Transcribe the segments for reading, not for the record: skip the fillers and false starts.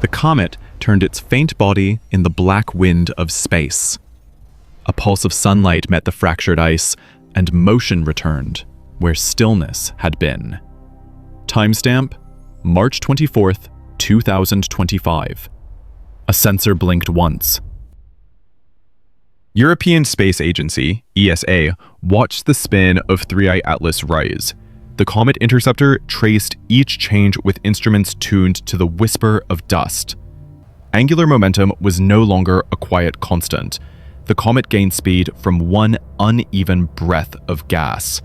The comet turned its faint body in the black wind of space. A pulse of sunlight met the fractured ice, and motion returned where stillness had been. Timestamp: March 24th, 2025. A sensor blinked once. European Space Agency, ESA, watched the spin of 3I Atlas rise. The Comet Interceptor traced each change with instruments tuned to the whisper of dust. Angular momentum was no longer a quiet constant. The comet gained speed from one uneven breath of gas.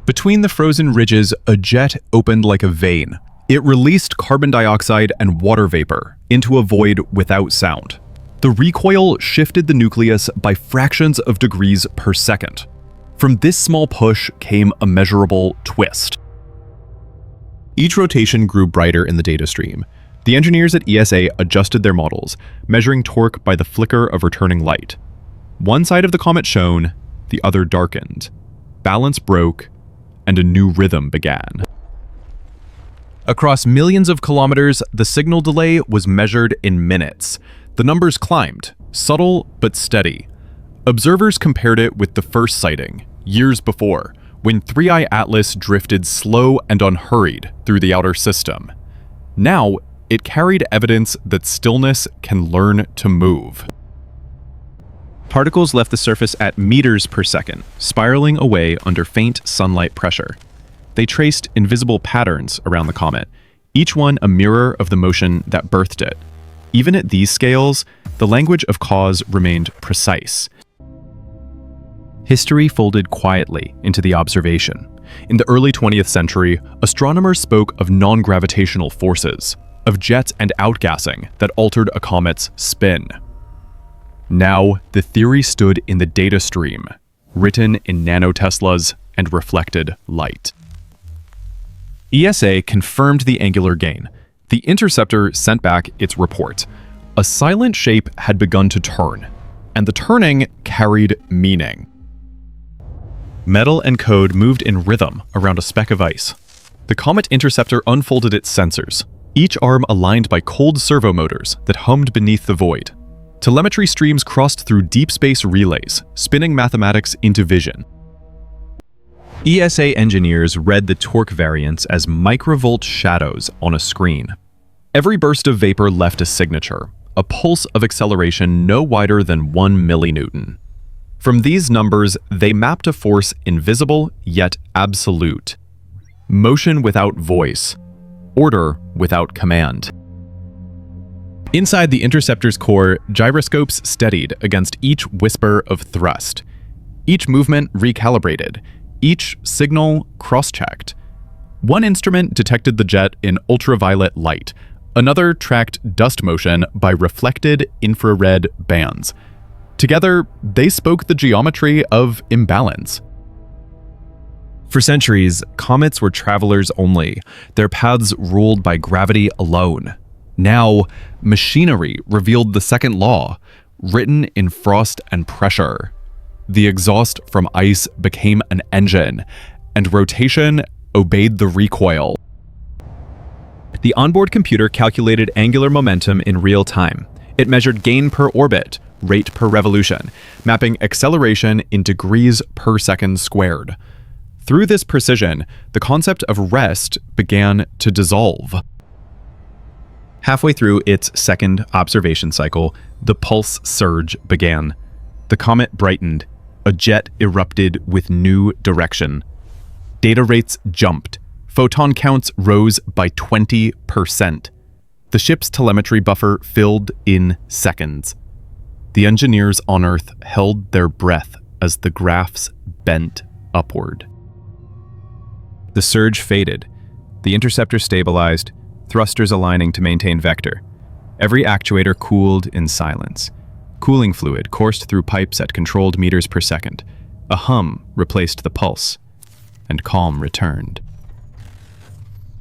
Between the frozen ridges, a jet opened like a vein. It released carbon dioxide and water vapor into a void without sound. The recoil shifted the nucleus by fractions of degrees per second. From this small push came a measurable twist. Each rotation grew brighter in the data stream. The engineers at ESA adjusted their models, measuring torque by the flicker of returning light. One side of the comet shone, the other darkened. Balance broke, and a new rhythm began. Across millions of kilometers, the signal delay was measured in minutes. The numbers climbed, subtle but steady. Observers compared it with the first sighting, years before, when 3I Atlas drifted slow and unhurried through the outer system. Now, it carried evidence that stillness can learn to move. Particles left the surface at meters per second, spiraling away under faint sunlight pressure. They traced invisible patterns around the comet, each one a mirror of the motion that birthed it. Even at these scales, the language of cause remained precise. History folded quietly into the observation. In the early 20th century, astronomers spoke of non-gravitational forces, of jets and outgassing that altered a comet's spin. Now, the theory stood in the data stream, written in nanoteslas and reflected light. ESA confirmed the angular gain. The Interceptor sent back its report. A silent shape had begun to turn, and the turning carried meaning. Metal and code moved in rhythm around a speck of ice. The Comet Interceptor unfolded its sensors, each arm aligned by cold servo motors that hummed beneath the void. Telemetry streams crossed through deep space relays, spinning mathematics into vision. ESA engineers read the torque variance as microvolt shadows on a screen. Every burst of vapor left a signature, a pulse of acceleration no wider than 1 millinewton. From these numbers, they mapped a force invisible yet absolute. Motion without voice. Order without command. Inside the Interceptor's core, gyroscopes steadied against each whisper of thrust. Each movement recalibrated, each signal cross-checked. One instrument detected the jet in ultraviolet light. Another tracked dust motion by reflected infrared bands. Together, they spoke the geometry of imbalance. For centuries, comets were travelers only, their paths ruled by gravity alone. Now, machinery revealed the second law, written in frost and pressure. The exhaust from ice became an engine, and rotation obeyed the recoil. The onboard computer calculated angular momentum in real time. It measured gain per orbit, rate per revolution, mapping acceleration in degrees per second squared. Through this precision, the concept of rest began to dissolve. Halfway through its second observation cycle, the pulse surge began. The comet brightened. A jet erupted with new direction. Data rates jumped. Photon counts rose by 20%. The ship's telemetry buffer filled in seconds. The engineers on Earth held their breath as the graphs bent upward. The surge faded. The Interceptor stabilized, thrusters aligning to maintain vector. Every actuator cooled in silence. Cooling fluid coursed through pipes at controlled meters per second. A hum replaced the pulse, and calm returned.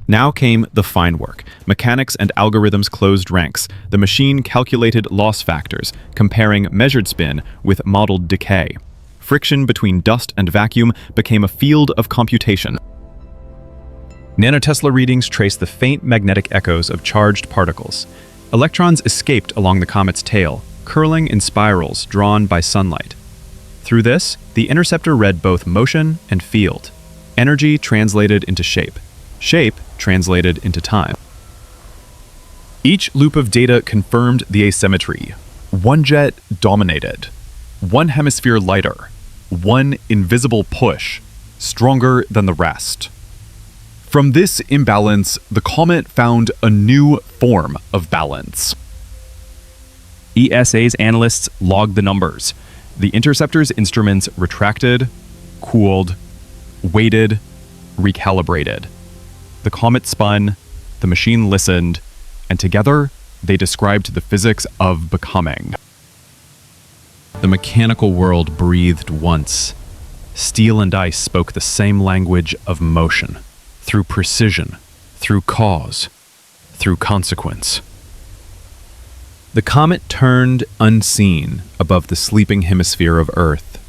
Now came the fine work. Mechanics and algorithms closed ranks. The machine calculated loss factors, comparing measured spin with modeled decay. Friction between dust and vacuum became a field of computation. Nanotesla readings trace the faint magnetic echoes of charged particles. Electrons escaped along the comet's tail, curling in spirals drawn by sunlight. Through this, the interceptor read both motion and field. Energy translated into shape. Shape translated into time. Each loop of data confirmed the asymmetry. One jet dominated. One hemisphere lighter. One invisible push, stronger than the rest. From this imbalance, the comet found a new form of balance. ESA's analysts logged the numbers. The interceptor's instruments retracted, cooled, weighted, recalibrated. The comet spun, the machine listened, and together they described the physics of becoming. The mechanical world breathed once. Steel and ice spoke the same language of motion, through precision, through cause, through consequence. The comet turned unseen above the sleeping hemisphere of Earth.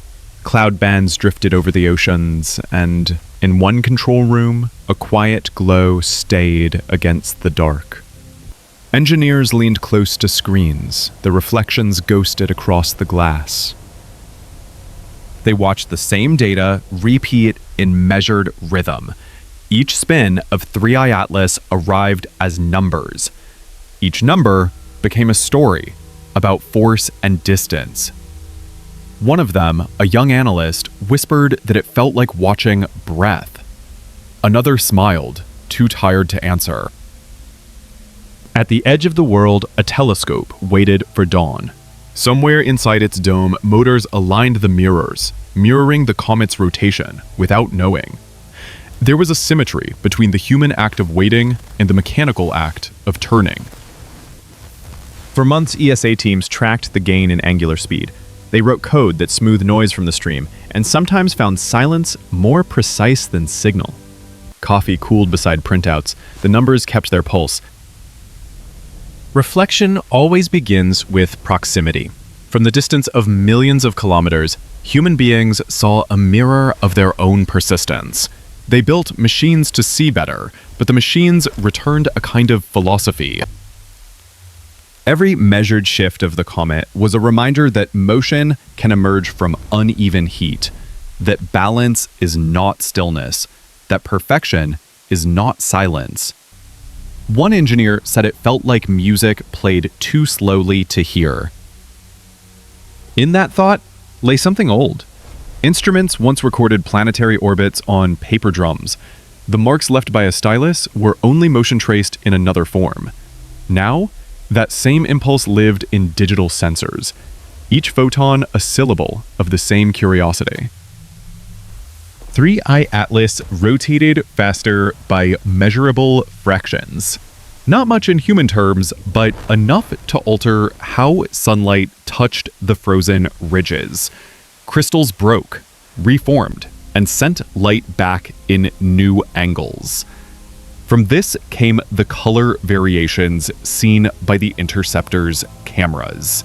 Cloud bands drifted over the oceans, and in one control room, a quiet glow stayed against the dark. Engineers leaned close to screens, the reflections ghosted across the glass. They watched the same data repeat in measured rhythm. Each spin of 3i Atlas arrived as numbers. Each number became a story about force and distance. One of them, a young analyst, whispered that it felt like watching breath. Another smiled, too tired to answer. At the edge of the world, a telescope waited for dawn. Somewhere inside its dome, motors aligned the mirrors, mirroring the comet's rotation without knowing. There was a symmetry between the human act of waiting and the mechanical act of turning. For months, ESA teams tracked the gain in angular speed. They wrote code that smoothed noise from the stream, and sometimes found silence more precise than signal. Coffee cooled beside printouts. The numbers kept their pulse. Reflection always begins with proximity. From the distance of millions of kilometers, human beings saw a mirror of their own persistence. They built machines to see better, but the machines returned a kind of philosophy. Every measured shift of the comet was a reminder that motion can emerge from uneven heat, that balance is not stillness, that perfection is not silence. One engineer said it felt like music played too slowly to hear. In that thought lay something old. Instruments once recorded planetary orbits on paper drums. The marks left by a stylus were only motion traced in another form. Now, that same impulse lived in digital sensors, each photon a syllable of the same curiosity. 3i Atlas rotated faster by measurable fractions. Not much in human terms, but enough to alter how sunlight touched the frozen ridges. Crystals broke, reformed, and sent light back in new angles. From this came the color variations seen by the Interceptor's cameras.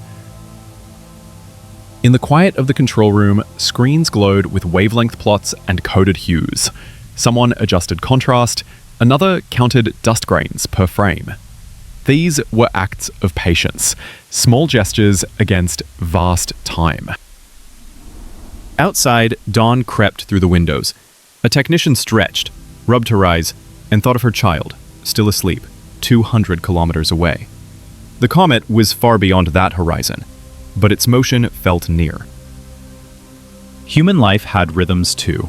In the quiet of the control room, screens glowed with wavelength plots and coded hues. Someone adjusted contrast, another counted dust grains per frame. These were acts of patience, small gestures against vast time. Outside, dawn crept through the windows. A technician stretched, rubbed her eyes, and thought of her child, still asleep, 200 kilometers away. The comet was far beyond that horizon, but its motion felt near. Human life had rhythms too.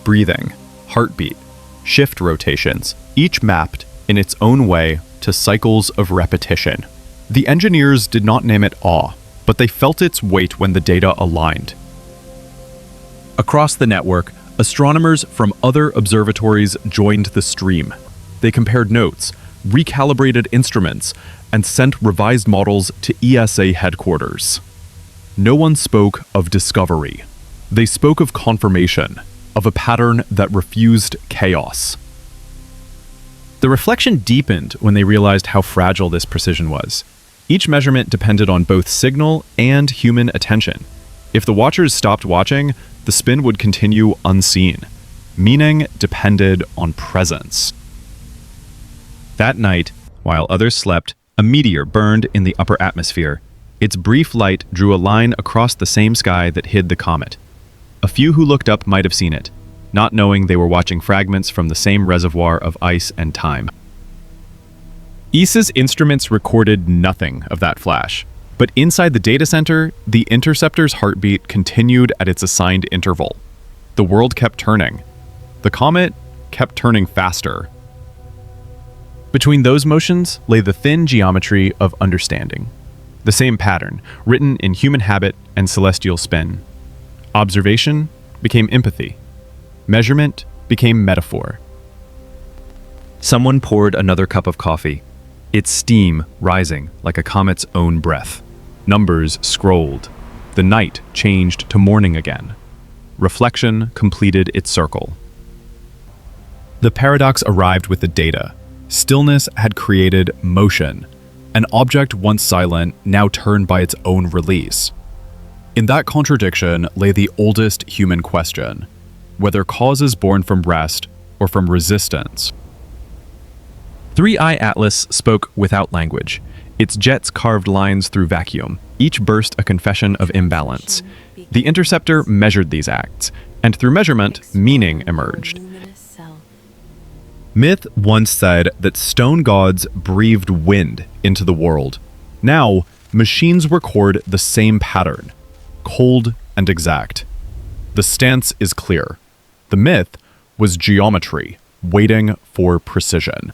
Breathing, heartbeat, shift rotations, each mapped in its own way to cycles of repetition. The engineers did not name it awe, but they felt its weight when the data aligned. Across the network, astronomers from other observatories joined the stream. They compared notes, recalibrated instruments, and sent revised models to ESA headquarters. No one spoke of discovery. They spoke of confirmation, of a pattern that refused chaos. The reflection deepened when they realized how fragile this precision was. Each measurement depended on both signal and human attention. If the watchers stopped watching, the spin would continue unseen. Meaning depended on presence. That night, while others slept, a meteor burned in the upper atmosphere. Its brief light drew a line across the same sky that hid the comet. A few who looked up might have seen it, not knowing they were watching fragments from the same reservoir of ice and time. ESA's instruments recorded nothing of that flash, but inside the data center, the Interceptor's heartbeat continued at its assigned interval. The world kept turning. The comet kept turning faster. Between those motions lay the thin geometry of understanding. The same pattern, written in human habit and celestial spin. Observation became empathy. Measurement became metaphor. Someone poured another cup of coffee, its steam rising like a comet's own breath. Numbers scrolled. The night changed to morning again. Reflection completed its circle. The paradox arrived with the data. Stillness had created motion. An object once silent, now turned by its own release. In that contradiction lay the oldest human question, whether cause is born from rest or from resistance. 3i Atlas spoke without language. Its jets carved lines through vacuum, each burst a confession of imbalance. The Interceptor measured these acts, and through measurement, meaning emerged. Myth once said that stone gods breathed wind into the world. Now, machines record the same pattern, cold and exact. The stance is clear. The myth was geometry, waiting for precision.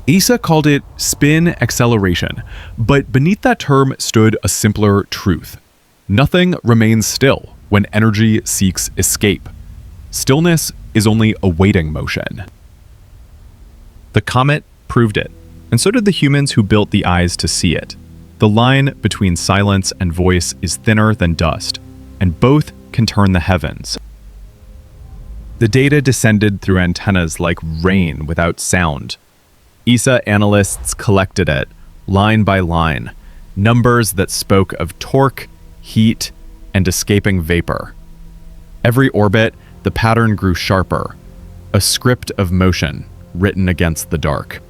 ESA called it spin acceleration, but beneath that term stood a simpler truth. Nothing remains still when energy seeks escape. Stillness is only awaiting motion. The comet proved it, and so did the humans who built the eyes to see it. The line between silence and voice is thinner than dust, and both can turn the heavens. The data descended through antennas like rain without sound. ESA analysts collected it, line by line, numbers that spoke of torque, heat, and escaping vapor. Every orbit, the pattern grew sharper, a script of motion written against the dark.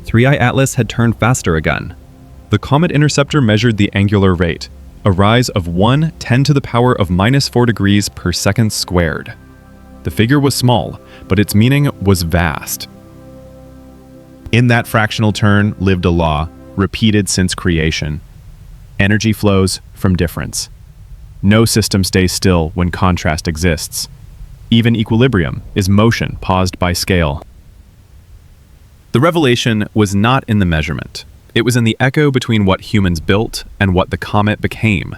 3i Atlas had turned faster again. The Comet Interceptor measured the angular rate, a rise of 10 to the power of -4 degrees per second squared. The figure was small, but its meaning was vast. In that fractional turn lived a law, repeated since creation. Energy flows from difference. No system stays still when contrast exists. Even equilibrium is motion paused by scale. The revelation was not in the measurement. It was in the echo between what humans built and what the comet became.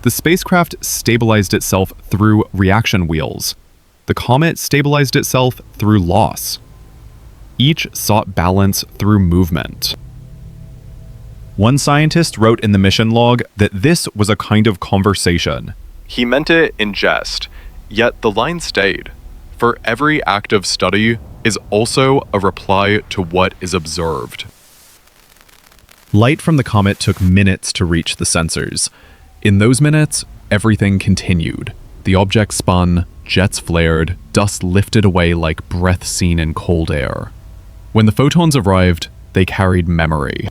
The spacecraft stabilized itself through reaction wheels. The comet stabilized itself through loss. Each sought balance through movement. One scientist wrote in the mission log that this was a kind of conversation. He meant it in jest, yet the line stayed. For every active study is also a reply to what is observed. Light from the comet took minutes to reach the sensors. In those minutes, everything continued. The object spun, jets flared, dust lifted away like breath seen in cold air. When the photons arrived, they carried memory.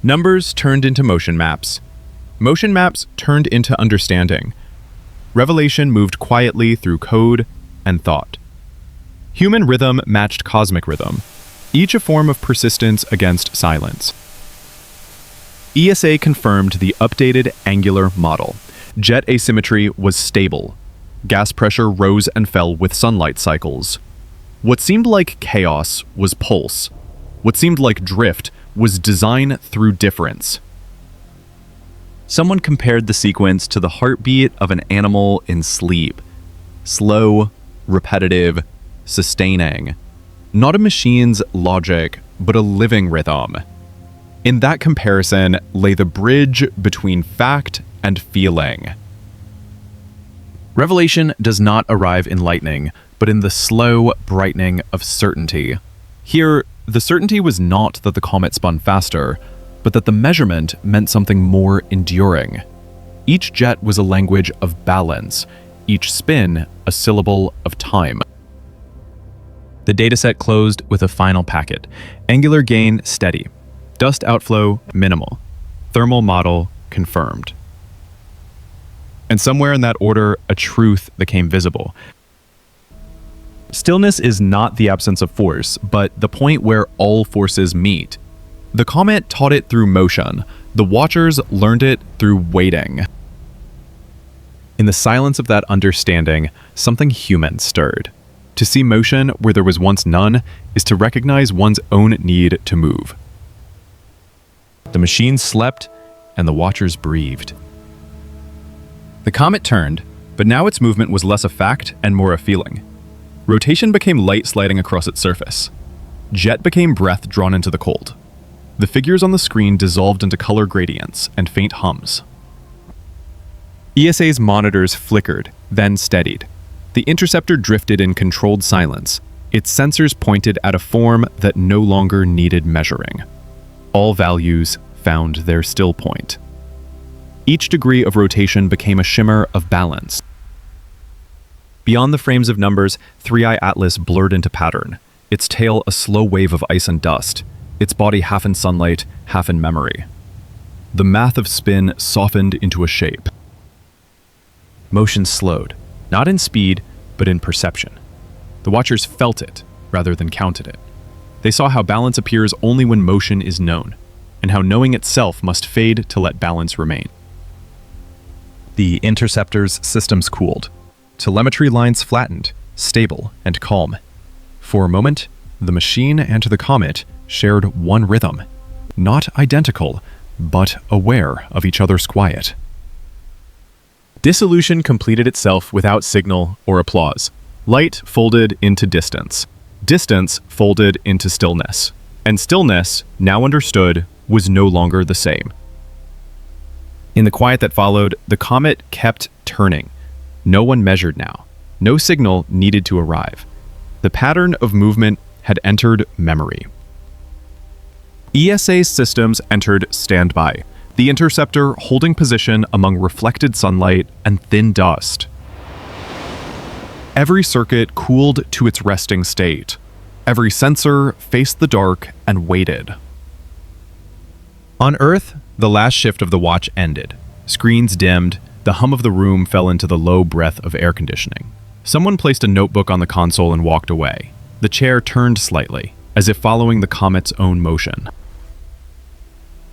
Numbers turned into motion maps. Motion maps turned into understanding. Revelation moved quietly through code and thought. Human rhythm matched cosmic rhythm, each a form of persistence against silence. ESA confirmed the updated angular model. Jet asymmetry was stable. Gas pressure rose and fell with sunlight cycles. What seemed like chaos was pulse. What seemed like drift was design through difference. Someone compared the sequence to the heartbeat of an animal in sleep. Slow, repetitive, sustaining. Not a machine's logic, but a living rhythm. In that comparison lay the bridge between fact and feeling. Revelation does not arrive in lightning, but in the slow brightening of certainty. Here, the certainty was not that the comet spun faster, but that the measurement meant something more enduring. Each jet was a language of balance, each spin a syllable of time. The dataset closed with a final packet. Angular gain steady. Dust outflow minimal. Thermal model confirmed. And somewhere in that order, a truth became visible. Stillness is not the absence of force, but the point where all forces meet. The comet taught it through motion. The watchers learned it through waiting. In the silence of that understanding, something human stirred. To see motion where there was once none is to recognize one's own need to move. The machine slept, and the watchers breathed. The comet turned, but now its movement was less a fact and more a feeling. Rotation became light sliding across its surface. Jet became breath drawn into the cold. The figures on the screen dissolved into color gradients and faint hums. ESA's monitors flickered, then steadied. The Interceptor drifted in controlled silence. Its sensors pointed at a form that no longer needed measuring. All values found their still point. Each degree of rotation became a shimmer of balance. Beyond the frames of numbers, 3i Atlas blurred into pattern, its tail a slow wave of ice and dust, its body half in sunlight, half in memory. The math of spin softened into a shape. Motion slowed, not in speed, but in perception. The watchers felt it, rather than counted it. They saw how balance appears only when motion is known, and how knowing itself must fade to let balance remain. The Interceptor's systems cooled. Telemetry lines flattened, stable and calm. For a moment, the machine and the comet shared one rhythm, not identical, but aware of each other's quiet. Dissolution completed itself without signal or applause. Light folded into distance. Distance folded into stillness. And stillness, now understood, was no longer the same. In the quiet that followed, the comet kept turning. No one measured now. No signal needed to arrive. The pattern of movement had entered memory. ESA's systems entered standby, the Interceptor holding position among reflected sunlight and thin dust. Every circuit cooled to its resting state. Every sensor faced the dark and waited. On Earth, the last shift of the watch ended. Screens dimmed, the hum of the room fell into the low breath of air conditioning. Someone placed a notebook on the console and walked away. The chair turned slightly, as if following the comet's own motion.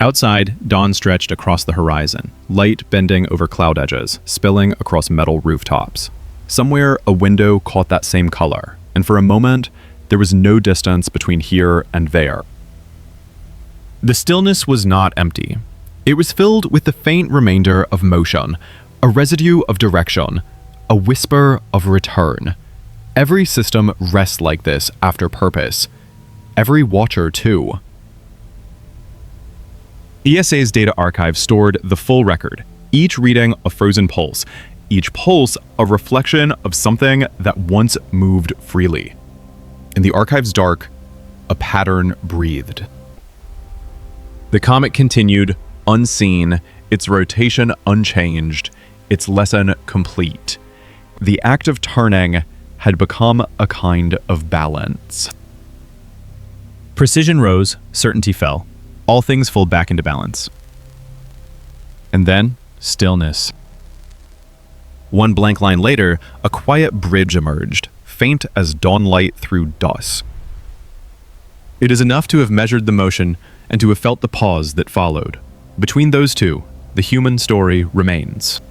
Outside, dawn stretched across the horizon, light bending over cloud edges, spilling across metal rooftops. Somewhere, a window caught that same color, and for a moment, there was no distance between here and there. The stillness was not empty. It was filled with the faint remainder of motion, a residue of direction, a whisper of return. Every system rests like this after purpose. Every watcher, too. ESA's data archive stored the full record, each reading a frozen pulse, each pulse a reflection of something that once moved freely. In the archive's dark, a pattern breathed. The comet continued, unseen, its rotation unchanged, its lesson complete. The act of turning had become a kind of balance. Precision rose, certainty fell. All things fold back into balance. And then, stillness. One blank line later, a quiet bridge emerged, faint as dawn light through dusk. It is enough to have measured the motion and to have felt the pause that followed. Between those two, the human story remains.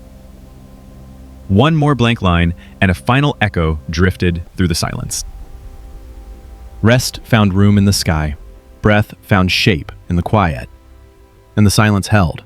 One more blank line, and a final echo drifted through the silence. Rest found room in the sky. Breath found shape in the quiet. And the silence held.